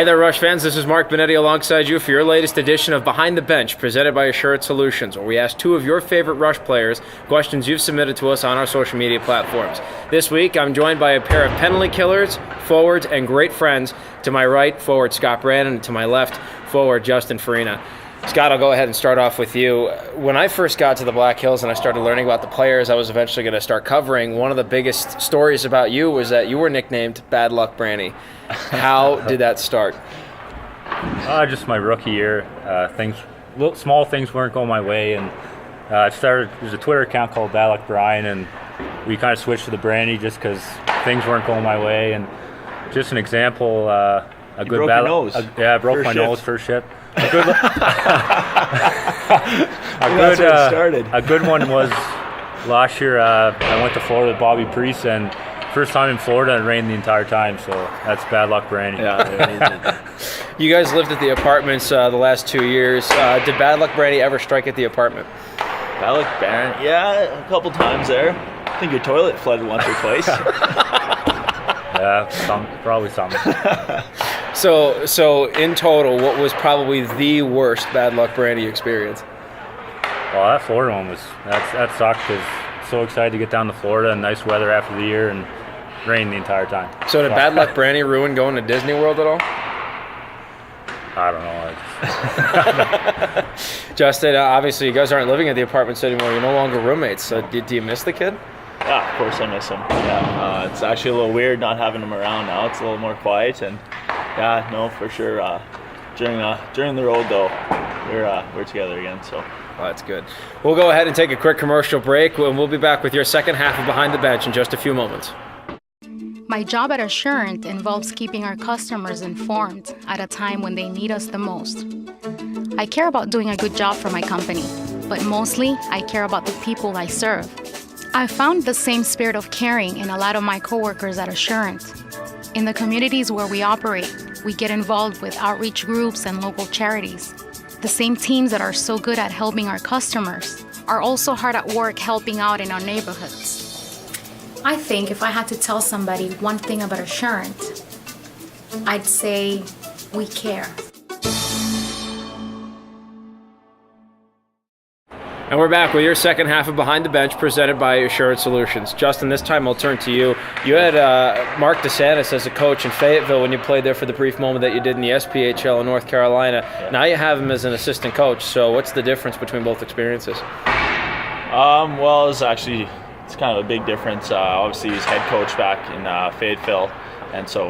Hey there, Rush fans. This is Mark Benetti alongside you for your latest edition of Behind the Bench, presented by Assured Solutions, where we ask two of your favorite Rush players questions you've submitted to us on our social media platforms. This week, I'm joined by a pair of penalty killers, forwards, and great friends. To my right, forward Scott Brandon, and to my left, forward Justin Farina. Scott, I'll go ahead and start off with you. When I first got to the Black Hills and I started learning about the players I was eventually going to start covering, one of the biggest stories about you was that you were nicknamed Bad Luck Branny. How did that start? Just my rookie year. Small things weren't going my way, and there's a Twitter account called Bad Luck Brian, and we kind of switched to the Brandy just because things weren't going my way. And just an example, I broke your nose. I broke my nose first shift. A good one was last year. I went to Florida with Bobby Priest, and first time in Florida, it rained the entire time, so that's Bad Luck Brandy. Yeah. You guys lived at the apartments the last 2 years. Did Bad Luck Brandy ever strike at the apartment? Bad Luck Brandy, yeah, a couple times there. I think your toilet flooded once or twice. Yeah, probably some. So in total, what was probably the worst Bad Luck Brandy experience? Well, that Florida one that sucked because so excited to get down to Florida and nice weather after the year and rain the entire time. So did Bad Luck Brandy ruin going to Disney World at all? I don't know. Justin, obviously you guys aren't living at the apartments anymore. You're no longer roommates. So do you miss the kid? Yeah, of course I miss him. Yeah, it's actually a little weird not having him around now. It's a little more quiet, and yeah, no, for sure. During the road though, we're together again. So. Oh, that's good. We'll go ahead and take a quick commercial break, and we'll be back with your second half of Behind the Bench in just a few moments. My job at Assurant involves keeping our customers informed at a time when they need us the most. I care about doing a good job for my company, but mostly I care about the people I serve. I found the same spirit of caring in a lot of my coworkers at Assurant. In the communities where we operate, we get involved with outreach groups and local charities. The same teams that are so good at helping our customers are also hard at work helping out in our neighborhoods. I think if I had to tell somebody one thing about Assurant, I'd say we care. And we're back with your second half of Behind the Bench, presented by Assured Solutions. Justin, this time I'll turn to you. You had Mark DeSantis as a coach in Fayetteville when you played there for the brief moment that you did in the SPHL in North Carolina. Yeah. Now you have him as an assistant coach. So what's the difference between both experiences? Well, it's kind of a big difference. Obviously, he's head coach back in Fayetteville, and so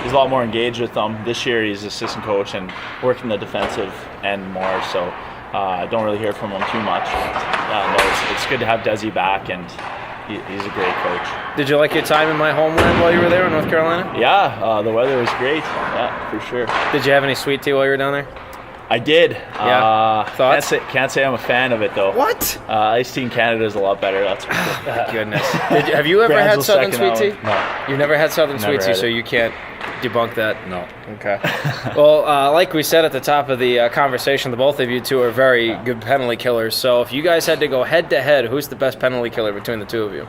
he's a lot more engaged with them. This year, he's assistant coach and working the defensive end more. So. I don't really hear from him too much. It's good to have Desi back, and he's a great coach. Did you like your time in my homeland while you were there in North Carolina? Yeah, the weather was great. Yeah, for sure. Did you have any sweet tea while you were down there? I did. Yeah. Thoughts? Can't say I'm a fan of it though. What? Iced tea in Canada is a lot better. That's for sure. Goodness. Have you ever had Southern sweet tea? No. You've never had Southern Never sweet tea, so you can't debunk that? No. Okay. Well, like we said at the top of the conversation, the both of you two are very good penalty killers. So if you guys had to go head-to-head, who's the best penalty killer between the two of you?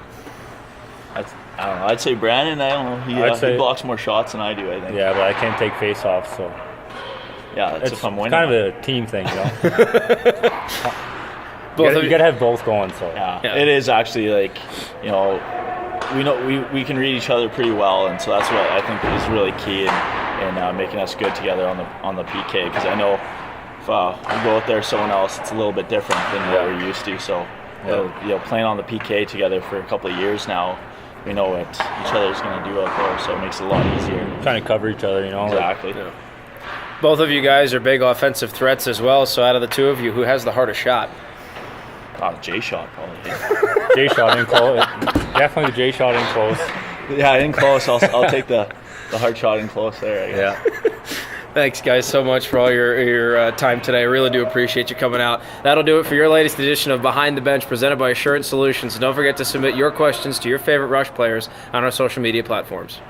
I don't know. I'd say Brandon. I don't know. He blocks more shots than I do, I think. Yeah, but I can't take face-offs, so... Yeah, it's if I'm winning. Kind of a team thing, you know? You got to have both going, so... Yeah, it is actually, like, you know, we can read each other pretty well, and so that's what I think is really key in making us good together on the PK, because I know if we go out there someone else, it's a little bit different than what we're used to. So playing on the PK together for a couple of years now, we know what each other's going to do out there, so it makes it a lot easier. Kind of cover each other, you know? Exactly. Both of you guys are big offensive threats as well, so out of the two of you, who has the hardest shot? J-shot, probably. J-shot in close. Definitely the J-shot in close. Yeah, in close. I'll take the hard shot in close there, I guess. Yeah. Thanks, guys, so much for all your time today. I really do appreciate you coming out. That'll do it for your latest edition of Behind the Bench, presented by Assured Solutions. And don't forget to submit your questions to your favorite Rush players on our social media platforms.